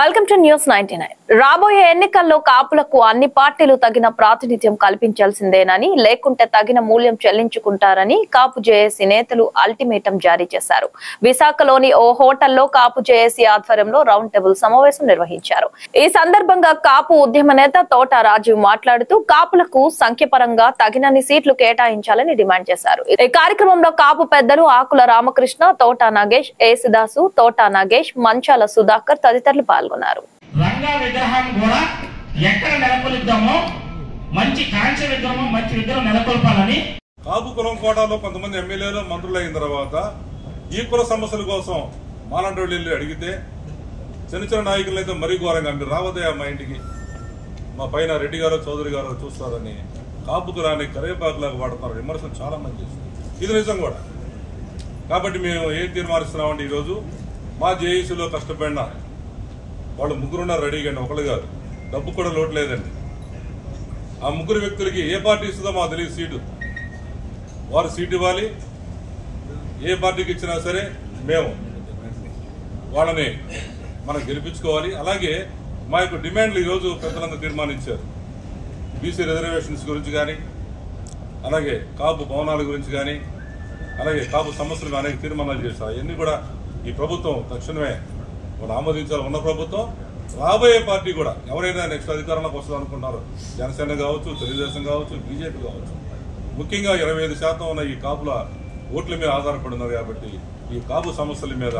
Welcome to news 99 రాబోయే ఎన్నికల్లో కాపులకు అన్ని పార్టీలు తగిన ప్రాతినిధ్యం కల్పించాల్సిందేనని లేకుంటే తగిన మూల్యం చెల్లించుకుంటారని కాపు జేఏసీ నేతలు అల్టిమేటం జారీ చేశారు. విశాఖలోని ఓ హోటల్లో కాపు జేఏసీ ఆధ్వర్యంలో రౌండ్ టేబుల్ సమావేశం నిర్వహించారు. ఈ సందర్భంగా కాపు ఉద్యమ నేత తోట రాజీవ్ మాట్లాడుతూ కాపులకు సంఖ్యపరంగా తగినన్ని సీట్లు కేటాయించాలని డిమాండ్ చేశారు. ఈ కార్యక్రమంలో కాపు పెద్దలు ఆకుల రామకృష్ణ, తోట నాగేష్, ఏసుదాసు, తోట నాగేష్, మంచాల సుధాకర్ తదితరులు పాల్గొన్నారు. రంగా విగ్రహం కూడా ఎక్కడ నెలకొల్పుదామో మంచి కాంక్ష విగ్రహం మంచి విగ్రహం నెలకొల్పాలని కాపు కులం కోటాలో కొంతమంది ఎమ్మెల్యేలు మంత్రులు అయిన తర్వాత ఈ కుల సమస్యల కోసం మాలాంటి వెళ్ళి అడిగితే చిన్న చిన్న నాయకులు అయితే మరీ ఘోరంగా మీరు రావద్దయా మా ఇంటికి, మా పైన రెడ్డి గారు చౌదరి గారు చూస్తారని కాపు కులాన్ని కరివేపాకులాగా వాడుతున్నారు. విమర్శలు చాలా మంది చేస్తారు. ఇది నిజం కూడా. కాబట్టి మేము ఏం తీర్మానిస్తున్నామంటే ఈరోజు మా జేఏసీలో కష్టపడిన వాళ్ళు ముగ్గురున్నారు రెడీగా, ఒకళ్ళు కాదు, డబ్బు కూడా లోటు లేదండి. ఆ ముగ్గురు వ్యక్తులకి ఏ పార్టీ ఇస్తుందో మాకు తెలియదు సీటు, వారు సీటు ఇవ్వాలి. ఏ పార్టీకి ఇచ్చినా సరే మేము వాళ్ళని మనం గెలిపించుకోవాలి. అలాగే మా యొక్క డిమాండ్లు ఈరోజు పెద్దలంతా తీర్మానించారు. బీసీ రిజర్వేషన్స్ గురించి కానీ, అలాగే కాపు భవనాల గురించి కానీ, అలాగే కాపు సమస్యలు అనేక తీర్మానాలు చేశారు. అవన్నీ కూడా ఈ ప్రభుత్వం తక్షణమే ఆమోదించాలి. ఉన్న ప్రభుత్వం రాబోయే పార్టీ కూడా ఎవరైనా నెక్స్ట్ అధికారంలోకి వస్తుంది అనుకుంటున్నారు, జనసేన కావచ్చు, తెలుగుదేశం కావచ్చు, బీజేపీ కావచ్చు, ముఖ్యంగా 25% ఉన్న ఈ కాపుల ఓట్ల మీద ఆధారపడినారు. కాబట్టి ఈ కాపు సమస్యల మీద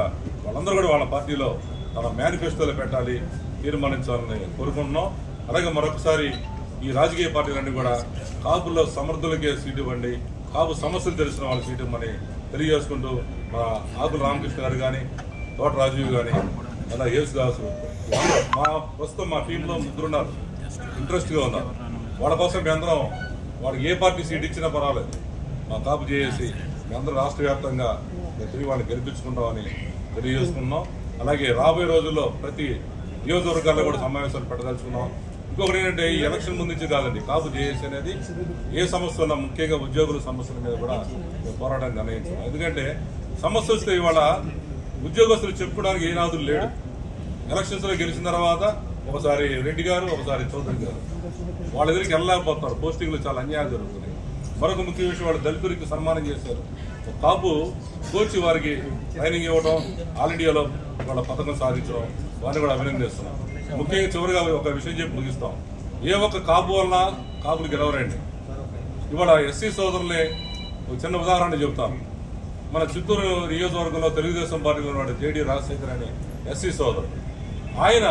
వాళ్ళందరూ కూడా వాళ్ళ పార్టీలో తన మేనిఫెస్టోలో పెట్టాలి, తీర్మానించాలని కోరుకుంటున్నాం. అలాగే మరొకసారి ఈ రాజకీయ పార్టీలన్నీ కూడా కాపుల్లో సమర్థులకే సీటు ఇవ్వండి, కాపు సమస్యలు తెలిసిన వాళ్ళ సీటు ఇవ్వమని తెలియజేసుకుంటూ మా ఆకుల రామకృష్ణ గారు కానీ, తోట రాజీవ్ కానీ, అలా యేసుదాసు, మా ప్రస్తుతం మా టీంలో ముగ్గురున్నారు, ఇంట్రెస్ట్గా ఉన్నారు. వాళ్ళ కోసం మీ అందరం వాళ్ళకి ఏ పార్టీ సీట్ ఇచ్చినా పర్వాలేదు, మా కాపు జేఏసీ మీ అందరూ రాష్ట్ర వ్యాప్తంగా తిరిగి వాళ్ళని గెలిపించుకుంటామని తెలియజేసుకున్నాం. అలాగే రాబోయే రోజుల్లో ప్రతి నియోజకవర్గాల్లో కూడా సమావేశాలు పెట్టదలుచుకున్నాం. ఇంకొకటి ఏంటంటే ఈ ఎలక్షన్ ముందు నుంచి కాదండి, కాపు జేఏసీ అనేది ఏ సమస్య ఉన్నా ముఖ్యంగా ఉద్యోగుల సమస్యల మీద కూడా మేము పోరాటం నిర్ణయించాం. ఎందుకంటే సమస్య వస్తే ఇవాళ ఉద్యోగస్తులు చెప్పుకోవడానికి ఏ నాదులు లేడు. ఎలక్షన్స్ లో గెలిచిన తర్వాత ఒకసారి రెడ్డి గారు, ఒకసారి చౌదరి గారు వాళ్ళ దగ్గరికి వెళ్ళలేకపోతున్నారు. పోస్టింగ్లు చాలా అన్యాయం జరుగుతున్నాయి. మరొక ముఖ్య విషయం, వాళ్ళు దళితులకి సన్మానం చేశారు. కాపు కోచి వారికి ట్రైనింగ్ ఇవ్వడం, ఆల్ ఇండియాలో వాళ్ళ పథకం సాధించడం, వారిని కూడా అభినందిస్తున్నాం. ముఖ్యంగా చివరిగా ఒక విషయం చెప్పి ముగిస్తాం. ఏ ఒక్క కాపు వలన కాపులు గెలవరండి. ఇవాళ ఎస్సీ సోదరులే ఒక చిన్న ఉదాహరణ చెబుతాను. మన చిత్తూరు నియోజకవర్గంలో తెలుగుదేశం పార్టీలో ఉన్నాడు జేడీ రాజశేఖర్ అని ఎస్సీ సోదరుడు. ఆయన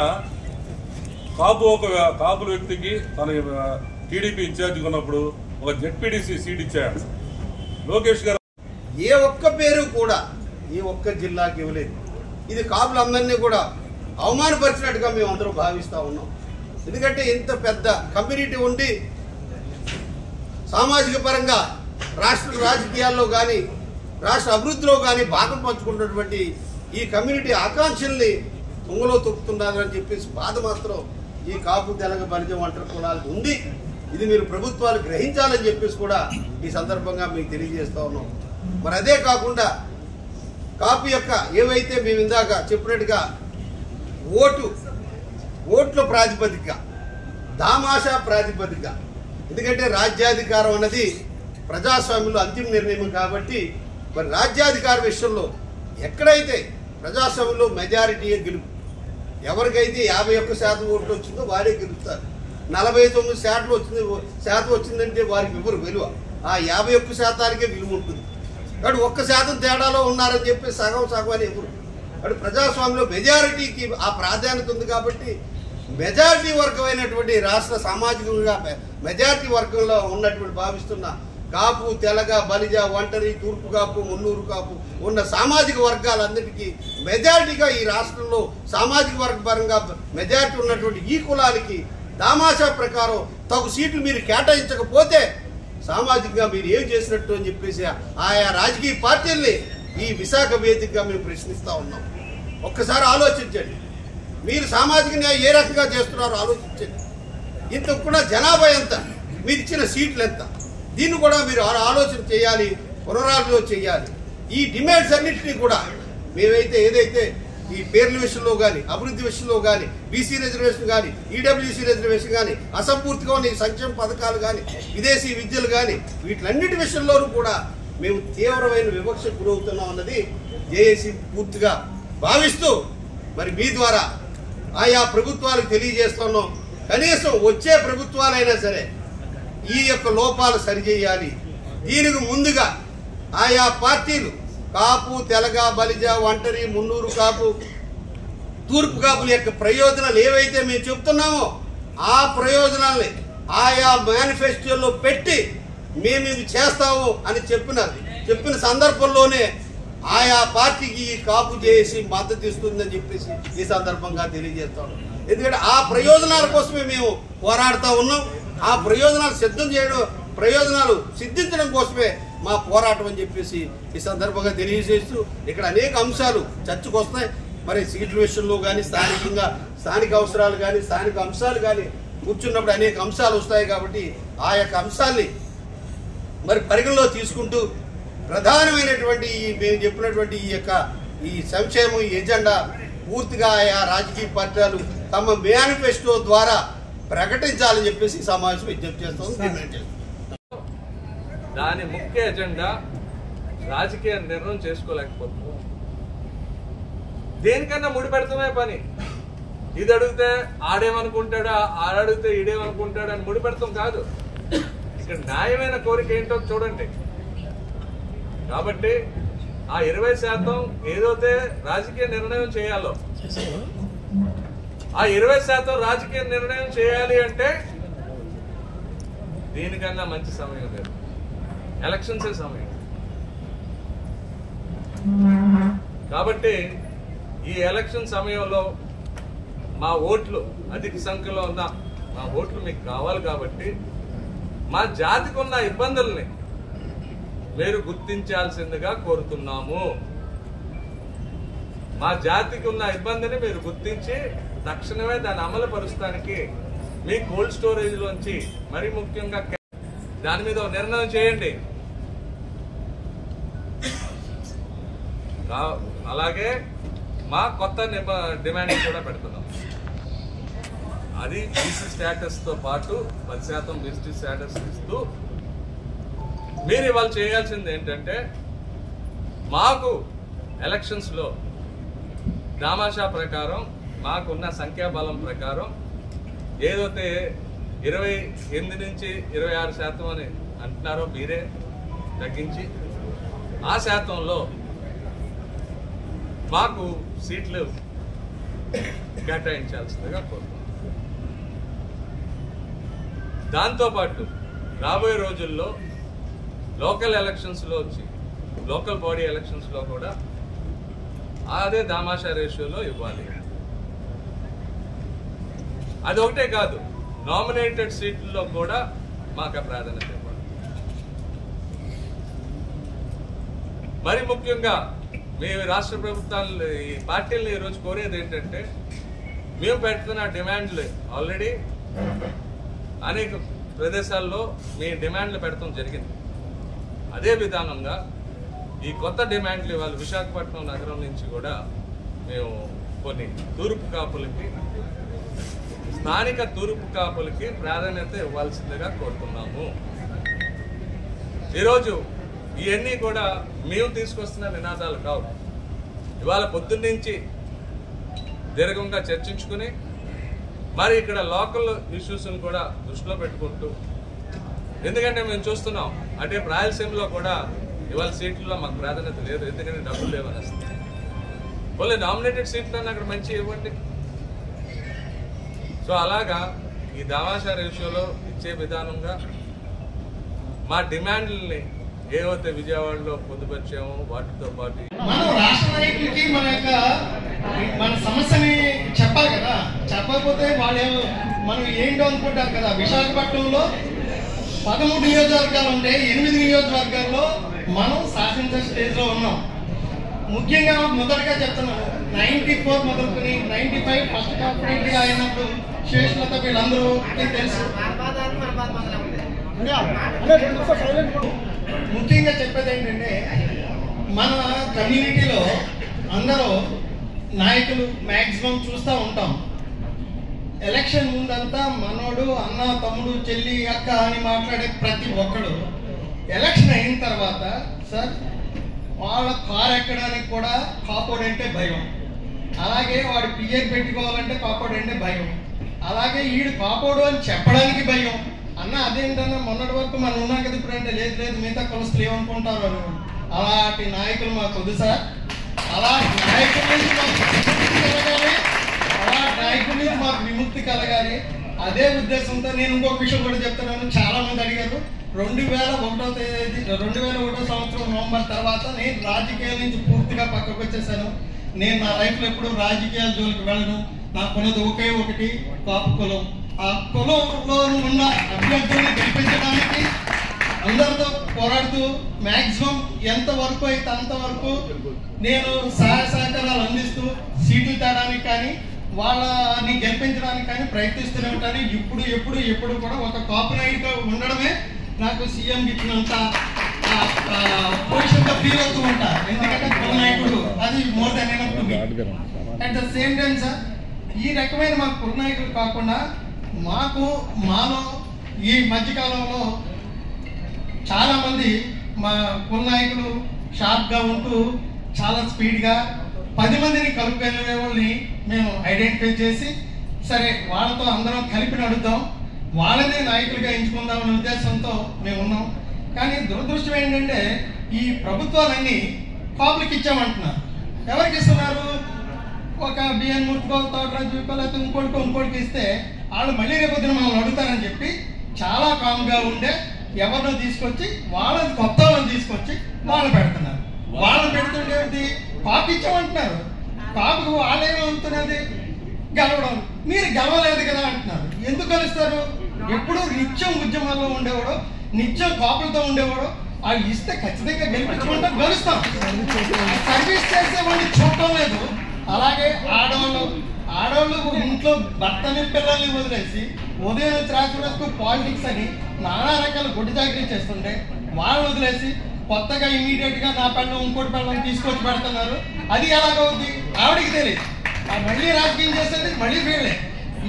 కాపుల వ్యక్తికి తన టీడీపీ ఇన్ఛార్జిగా ఉన్నప్పుడు ఒక జెడ్పీటీసీ సీట్ ఇచ్చాడు. లోకేష్ గారు ఏ ఒక్క పేరు కూడా ఈ ఒక్క జిల్లాకి ఇవ్వలేదు. ఇది కాపులందరినీ కూడా అవమానపరిచినట్టుగా మేము అందరూ భావిస్తూ ఉన్నాం. ఎందుకంటే ఇంత పెద్ద కమ్యూనిటీ ఉండి సామాజిక పరంగా రాష్ట్ర రాజకీయాల్లో కానీ రాష్ట్ర అభివృద్ధిలో కానీ భాగం పంచుకున్నటువంటి ఈ కమ్యూనిటీ ఆకాంక్షల్ని తుంగలో తొక్కుతున్నారని చెప్పేసి బాధ మాత్రం ఈ కాపు, తెలగ, బలిజ, ఒంటరి కులాలకు ఉంది. ఇది మీరు ప్రభుత్వాలు గ్రహించాలని చెప్పేసి కూడా ఈ సందర్భంగా మీకు తెలియజేస్తూ ఉన్నాం. మరి అదే కాకుండా కాపు యొక్క ఏవైతే మేము ఇందాక చెప్పినట్టుగా ఓట్ల ప్రాతిపదిక, దామాషా ప్రాతిపదిక, ఎందుకంటే రాజ్యాధికారం అన్నది ప్రజాస్వామ్యంలో అంతిమ నిర్ణయం. కాబట్టి మరి రాజ్యాధికార విషయంలో ఎక్కడైతే ప్రజాస్వామ్యంలో మెజారిటీ గెలుపు, ఎవరికైతే 51% ఓట్లు వచ్చిందో వారే గెలుస్తారు. 49% శాతం వచ్చిందంటే వారికి ఎవరు విలువ, ఆ 51%కే విలువ ఉంటుంది. కాబట్టి 1% తేడాలో ఉన్నారని చెప్పి సగం అని ఎవరు. అటు ప్రజాస్వామ్యంలో మెజారిటీకి ఆ ప్రాధాన్యత ఉంది. కాబట్టి మెజారిటీ వర్గమైనటువంటి రాష్ట్ర సామాజికంగా మెజారిటీ వర్గంలో ఉన్నటువంటి భావిస్తున్న కాపు, తెలగ, బలిజ, ఒంటరి, తూర్పు కాపు, మున్నూరు కాపు ఉన్న సామాజిక వర్గాలందరికీ మెజారిటీగా ఈ రాష్ట్రంలో సామాజిక వర్గ పరంగా మెజారిటీ ఉన్నటువంటి ఈ కులానికి దామాషా ప్రకారం తగు సీట్లు మీరు కేటాయించకపోతే సామాజికంగా మీరు ఏం చేసినట్టు అని చెప్పేసి ఆయా రాజకీయ పార్టీల్ని ఈ విశాఖ వేదికగా మేము ప్రశ్నిస్తూ ఉన్నాం. ఒక్కసారి ఆలోచించండి, మీరు సామాజిక న్యాయం ఏ రకంగా చేస్తున్నారో ఆలోచించండి. ఇంత కూడా జనాభా ఎంత, మీరు ఇచ్చిన సీట్లు ఎంత, దీన్ని కూడా మీరు ఆలోచన చేయాలి, పునరాలోచన చేయాలి. ఈ డిమాండ్స్ అన్నింటినీ కూడా మేమైతే ఏదైతే ఈ పేర్ల విషయంలో కానీ, అభివృద్ధి విషయంలో కానీ, బీసీ రిజర్వేషన్ కానీ, ఈడబ్ల్యూసీ రిజర్వేషన్ కానీ, అసంపూర్తిగా ఉన్న ఈ సంక్షేమ పథకాలు కానీ, విదేశీ విద్యలు కానీ, వీటిలన్నిటి విషయంలోనూ కూడా మేము తీవ్రమైన వివక్షకు గురవుతున్నాం అన్నది జేఏసీ పూర్తిగా భావిస్తూ మరి మీ ద్వారా ఆయా ప్రభుత్వాలకు తెలియజేస్తున్నాం. కనీసం వచ్చే ప్రభుత్వాలైనా సరే ఈ యొక్క లోపాలు సరిచేయాలి. దీనికి ముందుగా ఆయా పార్టీలు కాపు, తెలగ, బలిజ, ఒంటరి, మున్నూరు కాపు, తూర్పు కాపుల యొక్క ప్రయోజనాలు ఏవైతే మేము చెప్తున్నామో ఆ ప్రయోజనాల్ని ఆయా మేనిఫెస్టోలో పెట్టి మేము ఇది చేస్తాము అని చెప్పిన సందర్భంలోనే ఆయా పార్టీకి ఈ కాపు చేసి మద్దతు ఇస్తుందని చెప్పేసి ఈ సందర్భంగా తెలియజేస్తాం. ఎందుకంటే ఆ ప్రయోజనాల కోసమే మేము పోరాడుతూ ఉన్నాం. ఆ ప్రయోజనాలు సిద్ధించడం కోసమే మా పోరాటం అని చెప్పేసి ఈ సందర్భంగా తెలియజేస్తూ ఇక్కడ అనేక అంశాలు చర్చకు వస్తాయి. మరి సీట్ల విషయంలో కానీ, స్థానిక అవసరాలు కానీ, స్థానిక అంశాలు కానీ కూర్చున్నప్పుడు అనేక అంశాలు వస్తాయి. కాబట్టి ఆ యొక్క అంశాల్ని మరి పరిగణలో తీసుకుంటూ ప్రధానమైనటువంటి మేము చెప్పినటువంటి ఈ సంక్షేమం, ఈ ఎజెండా పూర్తిగా ఆయా రాజకీయ పార్టీలు తమ మేనిఫెస్టో ద్వారా ప్రకటించాలని చెప్పేసి ఈ సమావేశం విజ్ఞప్తి చేస్తాం. దాని ముఖ్య ఎజెండా రాజకీయ నిర్ణయం చేసుకోలేకపోతున్నాం. దేనికన్నా ముడిపెడతామే పని. ఇది అడిగితే ఆడేమనుకుంటాడా, ఆడడిగితే ఈడేమనుకుంటాడా అని ముడిపెడతాం కాదు. ఇక్కడ న్యాయమైన కోరిక ఏంటో చూడండి. కాబట్టి ఆ 20% ఏదైతే రాజకీయ నిర్ణయం చేయాలో ఆ 20% రాజకీయ నిర్ణయం చేయాలి అంటే దీనికన్నా మంచి సమయం లేదు. ఎలక్షన్సే సమయం. కాబట్టి ఈ ఎలక్షన్ సమయంలో మా ఓట్లు అధిక సంఖ్యలో ఉన్న మా ఓట్లు మీకు కావాలి. కాబట్టి మా జాతికి ఉన్న ఇబ్బందుల్ని మీరు గుర్తించాల్సిందిగా కోరుతున్నాము. మా జాతికి ఉన్న ఇబ్బందిని మీరు గుర్తించి తక్షణమే దాన్ని అమలు పరుస్తానికి మీ కోల్డ్ స్టోరేజ్ లోంచి మరి ముఖ్యంగా దాని మీద నిర్ణయం చేయండి. అలాగే మా కొత్త డిమాండ్ కూడా పెడుతున్నాం. అది బీసీ స్టేటస్ తో పాటు 10% బీసీ స్టేటస్ ఇస్తూ మీరు ఇవాళ చేయాల్సింది ఏంటంటే మాకు ఎలక్షన్స్ లో దామాషా ప్రకారం మాకున్న సంఖ్యాబలం ప్రకారం ఏదైతే 28 నుంచి 26% అని అంటున్నారో మీరే తగ్గించి ఆ శాతంలో మాకు సీట్లు కేటాయించాల్సిందిగా కోరుతున్నాం. దాంతోపాటు రాబోయే రోజుల్లో లోకల్ ఎలక్షన్స్లో వచ్చి లోకల్ బాడీ ఎలక్షన్స్లో కూడా అదే దామాషా రేషియోలో ఇవ్వాలి. అది ఒకటే కాదు, నామినేటెడ్ సీట్లలో కూడా మాకు ప్రాధాన్యత ఇవ్వాలి. మరి ముఖ్యంగా మీ రాష్ట్ర ప్రభుత్వాలు ఈ పార్టీలను ఈరోజు కోరేది ఏంటంటే మేము పెడుతున్న డిమాండ్లు ఆల్రెడీ అనేక ప్రదేశాల్లో మీ డిమాండ్లు పెట్టడం జరిగింది. అదే విధానంగా ఈ కొత్త డిమాండ్లు ఇవాళ విశాఖపట్నం నగరం నుంచి కూడా మేము కొన్ని తూర్పు కాపులకి, స్థానిక తూర్పు కాపులకి ప్రాధాన్యత ఇవ్వాల్సిందిగా కోరుతున్నాము. ఈరోజు ఇవన్నీ కూడా మేము తీసుకొస్తున్న నినాదాలు కావు. ఇవాళ పొద్దున్నుంచి దీర్ఘంగా చర్చించుకుని మరి ఇక్కడ లోకల్ ఇష్యూస్ని కూడా దృష్టిలో పెట్టుకుంటూ, ఎందుకంటే మేము చూస్తున్నాం అంటే రాయలసీమలో కూడా ఇవాళ సీట్లలో మాకు ప్రాధాన్యత లేదు, ఎందుకంటే డబ్బులు లేవని వస్తుంది. పోలే నామినేటెడ్ సీట్లన్నీ అక్కడ మంచి ఇవ్వండి. సో అలాగా ఈ దామాషా రేషియోలో ఇచ్చే విధానంగా మా డిమాండ్లని ఏవైతే విజయవాడలో పొందుపరిచామో వాటితో పాటు మనం రాష్ట్ర నాయకులకి మన సమస్యని చెప్పాలి కదా. చెప్పకపోతే వాళ్ళు మనం ఏంటో అనుకుంటారు కదా. విశాఖపట్నంలో 13 నియోజకవర్గాలు ఉంటే 8 నియోజకవర్గాల్లో మనం శాసించే స్టేజ్ లో ఉన్నాం. ముఖ్యంగా మొదటగా చెప్తున్నాను, 94 మొదలుకొని 95 ఫస్ట్ కాన్ఫిడెంట్ గా అయినప్పుడు శేషులతో వీళ్ళందరూ తెలుసు. ముఖ్యంగా చెప్పేది ఏంటంటే మన కమ్యూనిటీలో అందరూ నాయకులు మ్యాక్సిమం చూస్తూ ఉంటాం. ఎలక్షన్ ముందంతా మనోడు, అన్న, తమ్ముడు, చెల్లి, అక్క అని మాట్లాడే ప్రతి ఒక్కడు ఎలక్షన్ అయిన తర్వాత సార్ వాళ్ళ కారు ఎక్కడానికి కూడా కాపోడ్ అంటే భయం, అలాగే వాడు పిఏ పెట్టుకోవాలంటే కాపోడ్ అంటే భయం, అలాగే వీడు కాపోడు అని చెప్పడానికి భయం. అన్న అదేంటన్నా మొన్నటి వరకు మనం ఉన్నాం కదా, ఇప్పుడు అంటే లేదు లేదు మిగతా కొలుస్తులు ఏమనుకుంటారు అని. అలాంటి నాయకులు మాకు వద్దు సార్. అలాంటి నాయకుల నుంచి మాకు కలగాలి, అలాంటి నాయకుల నుంచి మాకు విముక్తి కలగాలి. అదే ఉద్దేశంతో నేను ఇంకొక విషయం కూడా చెప్తున్నాను. చాలా మంది అడిగారు. 2001 సంవత్సరం నవంబర్ తర్వాత నేను రాజకీయాల నుంచి పూర్తిగా పక్కకు వచ్చేసాను. నేను నా లైఫ్లో ఎప్పుడు రాజకీయాల జోలికి వెళ్ళను. నాకున్నది ఒకే ఒకటి, కాపు కులం. ఆ కులంలో ఉన్న అభ్యర్థుల్ని గెలిపించడానికి అందరితో పోరాడుతూ మ్యాక్సిమం ఎంతవరకు అయితే అంతవరకు నేను సహాయ సహకారాలు అందిస్తూ సీట్లు తేడానికి కానీ వాళ్ళని గెలిపించడానికి కానీ ప్రయత్నిస్తూనే ఉంటాను. ఎప్పుడు కూడా ఒక కాపు నాయకుడిగా ఉండడమే నాకు సీఎం ఇచ్చినంత పొజిషన్గా ఫీల్ అవుతూ ఉంటా. ఎందుకంటే కుల నాయకుడు అది more than enough to me. At the same time sir ఈ రకమైన మా కుల నాయకులు కాకుండా మాలో ఈ మధ్యకాలంలో చాలామంది మా కుల నాయకులు షార్ప్గా ఉంటూ చాలా స్పీడ్గా 10 మందిని కలుపుకెళ్ళే వాళ్ళని మేము ఐడెంటిఫై చేసి సరే వాళ్ళతో అందరం కలిపి నడుద్దాం, వాళ్ళనే నాయకులుగా ఎంచుకుందామనే ఉద్దేశంతో మేము ఉన్నాం. కానీ దురదృష్టం ఏంటంటే ఈ ప్రభుత్వాలన్నీ కాపులకి ఇచ్చామంటున్నారు. ఎవరికి ఇస్తున్నారు? ఒక బిఎన్ మూర్తికో, తోటరాజుకో, లేకపోతే ఇంకోటికి ఇస్తే వాళ్ళు మళ్ళీ రేపొద్దున మనం అడుగుతారని చెప్పి చాలా కామ్గా ఉండే ఎవరినో తీసుకొచ్చి వాళ్ళని కొత్త వాళ్ళని తీసుకొచ్చి వాళ్ళు పెడుతున్నారు. వాళ్ళు పెడుతుండేది కాపు ఇచ్చామంటున్నారు. కాపుకు వాళ్ళేమవుతున్నది గెలవడం. మీరు గెలవలేదు కదా అంటున్నారు. ఎందుకు కలుస్తారు? ఎప్పుడు నిత్యం ఉద్యమాల్లో ఉండేవాడు, నిత్యం కాపులతో ఉండేవాడు. అవి ఇస్తే ఖచ్చితంగా గెలిపించకుండా గెలుస్తాం. సర్వీస్ చేసేవాడిని చూడటం లేదు. అలాగే ఆడవాళ్ళు ఇంట్లో భర్తని పిల్లల్ని వదిలేసి ఉదయం రాత్రి వరకు పాలిటిక్స్ అని నానా రకాల గుడ్డి చాకరీ చేస్తుంటే వాళ్ళు వదిలేసి కొత్తగా ఇమీడియట్గా నా పెళ్ళం ఇంకోటి పెళ్ళం తీసుకొచ్చి పెడుతున్నారు. అది ఎలాగవుద్ది ఆవిడికి తెలియదు. మళ్ళీ రాజకీయం చేసేది మళ్ళీ వీళ్ళే.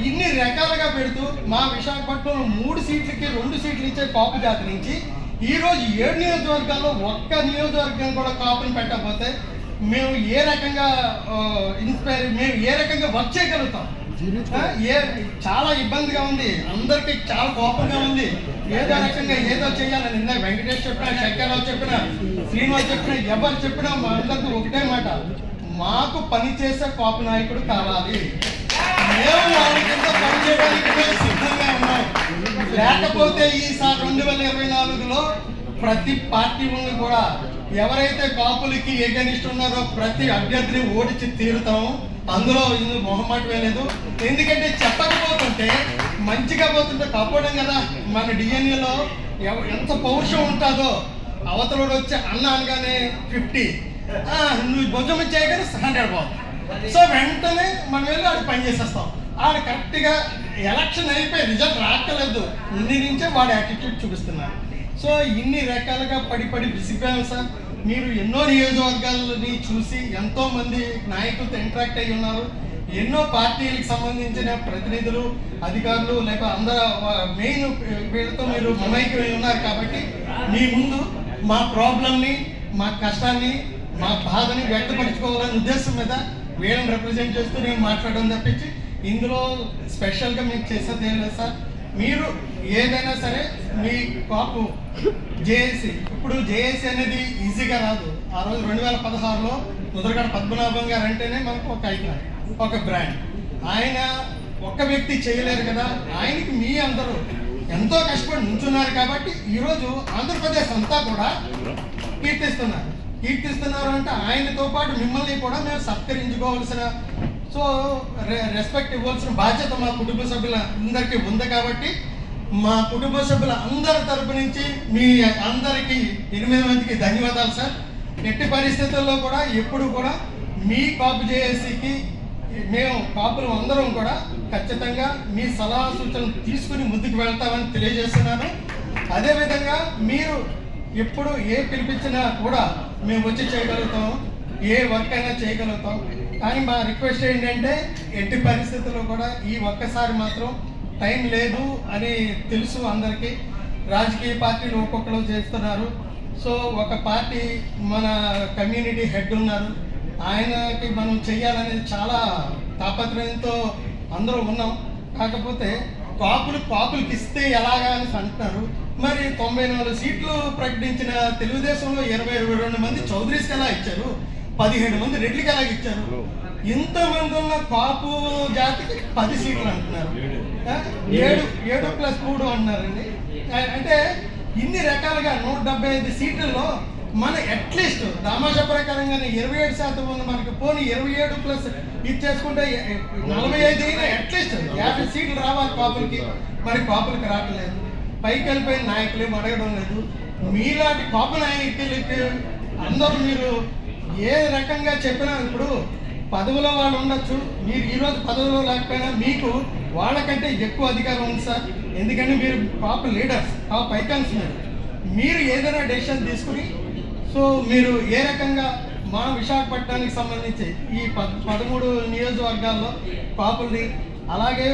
ఇన్ని రకాలుగా పెడుతూ మా విశాఖపట్నంలో 3 సీట్లకి 2 సీట్లు ఇచ్చే కాపు జాతి నుంచి ఈరోజు 7 నియోజకవర్గాల్లో ఒక్క నియోజకవర్గం కూడా కాపుని పెట్టకపోతే మేము ఏ రకంగా మేము ఏ రకంగా వర్క్ చేయగలుగుతాం? చాలా ఇబ్బందిగా ఉంది. అందరికి చాలా కోపంగా ఉంది. ఏదో రకంగా ఏదో చేయాలని ఇందాక వెంకటేష్ చెప్పినా, శంకర్రావు చెప్పినా, శ్రీనివాస్ చెప్పినా, ఎవరు చెప్పినా మా అందరికీ ఒకటే మాట, మాకు పనిచేసే కాపు నాయకుడు కావాలి. మేము వాళ్ళ కింద పనిచేయడానికి మేము సిద్ధంగా ఉన్నాం. లేకపోతే ఈసారి 2024లో ప్రతి పార్టీ ముందు కూడా ఎవరైతే కాపులకి ఎగనిస్ట్ ఉన్నారో ప్రతి అభ్యర్థిని ఓడించి తీరుతాము. అందులో మొహమాట వేయలేదు. ఎందుకంటే చెప్పకపోతుంటే మంచిగా పోతుంటే కాపాడం కదా. మన డిఎన్ఏలో ఎంత పౌరుషం ఉంటుందో అవతలోడు వచ్చి అన్న అనగానే 50 నువ్వు భుజం చేయగానే 100 పోతుంది. సో వెంటనే మనం వెళ్ళి ఆడు పని చేసేస్తాం. ఆడు కరెక్ట్గా ఎలక్షన్ అయిపోయి రిజల్ట్ రాక్కలేదు ముందు నుంచే వాడు యాటిట్యూడ్ చూపిస్తున్నారు. సో ఇన్ని రకాలుగా పడి విసిగిపోయాం సార్. మీరు ఎన్నో నియోజకవర్గాలని చూసి ఎంతో మంది నాయకులతో ఇంటరాక్ట్ అయ్యి ఉన్నారు. ఎన్నో పార్టీలకు సంబంధించిన ప్రతినిధులు, అధికారులు లేక అందరూ మెయిన్ వీళ్ళతో మీరు మమైక్యమై ఉన్నారు. కాబట్టి మీ ముందు మా ప్రాబ్లంని, మా కష్టాన్ని, మా బాధని వ్యక్తపరచుకోవాలనే ఉద్దేశం మీద వీళ్ళని రిప్రజెంట్ చేస్తూ నేను మాట్లాడడం తప్పించి ఇందులో స్పెషల్గా మీకు చేసేది ఏం లేదు సార్. మీరు ఏదైనా సరే మీ కాపు జేఏసీ, ఇప్పుడు జేఏసీ అనేది ఈజీగా రాదు. ఆ రోజు 2016లో ముద్రగడ పద్మనాభం గారు అంటేనే మనకు ఒక ఐకాన్, ఒక బ్రాండ్. ఆయన ఒక్క వ్యక్తి చేయలేరు కదా. ఆయనకి మీ అందరూ ఎంతో కష్టపడి నుంచున్నారు కాబట్టి ఈరోజు ఆంధ్రప్రదేశ్ అంతా కూడా కీర్తిస్తున్నారు అంటే ఆయనతో పాటు మిమ్మల్ని కూడా మేము సత్కరించుకోవాల్సిన, సో రెస్పెక్ట్ ఇవ్వాల్సిన బాధ్యత మా కుటుంబ సభ్యుల అందరికీ ఉంది. కాబట్టి మా కుటుంబ సభ్యుల అందరి తరపు నుంచి మీ అందరికీ 8 మందికి ధన్యవాదాలు సార్. ఎట్టి పరిస్థితుల్లో కూడా ఎప్పుడు కూడా మీ కాపు జేఏసీకి మేము కాపులు అందరం కూడా ఖచ్చితంగా మీ సలహా సూచనలు తీసుకుని ముందుకు వెళ్తామని తెలియజేస్తున్నాను. అదేవిధంగా మీరు ఎప్పుడు ఏ పిలిపించినా కూడా మేము వచ్చి చేయగలుగుతాం, ఏ వర్క్ అయినా చేయగలుగుతాం. కానీ మా రిక్వెస్ట్ ఏంటంటే ఎట్టి పరిస్థితుల్లో కూడా ఈ ఒక్కసారి మాత్రం టైం లేదు అని తెలుసు అందరికీ. రాజకీయ పార్టీలు ఒక్కొక్కరు చేస్తున్నారు. సో ఒక పార్టీ మన కమ్యూనిటీ హెడ్ ఉన్నారు, ఆయనకి మనం చెయ్యాలనేది చాలా తాపత్రయంతో అందరూ ఉన్నాం. కాకపోతే కాపులకి ఇస్తే ఎలాగా అని అంటున్నారు. మరి 94 సీట్లు ప్రకటించిన తెలుగుదేశంలో 22 మంది చౌదరీస్కి ఎలా ఇచ్చారు, 17 మంది రెడ్లకి ఎలా ఇచ్చారు? ఇంతమంది ఉన్న కాపు జాతికి 10 సీట్లు అంటున్నారు, 7+3 అంటున్నారండి. అంటే ఇన్ని రకాలుగా 175 సీట్లలో మన అట్లీస్ట్ దామాషా ప్రకారంగానే 27% ఉన్న మనకి పోనీ 27+ ఇచ్చేసుకుంటే 45 అయినా అట్లీస్ట్ 50 సీట్లు రావాలి కాపులకి. మరి కాపులకి రావట్లేదు. పైకి వెళ్ళిపోయిన నాయకులు అడగడం లేదు. మీలాంటి కాపు నాయకులకి అందరూ మీరు ఏ రకంగా చెప్పినా, ఇప్పుడు పదవిలో వాళ్ళు ఉండొచ్చు, మీరు ఈరోజు పదవిలో లేకపోయినా మీకు వాళ్ళకంటే ఎక్కువ అధికారం ఉంది సార్. ఎందుకంటే మీరు కాపు లీడర్స్, కాపు ఐకాన్స్. మీరు ఏదైనా డెసిషన్ తీసుకుని సో మీరు ఏ రకంగా మా విశాఖపట్నానికి సంబంధించి ఈ 13 నియోజకవర్గాల్లో కాపుల్ని అలాగే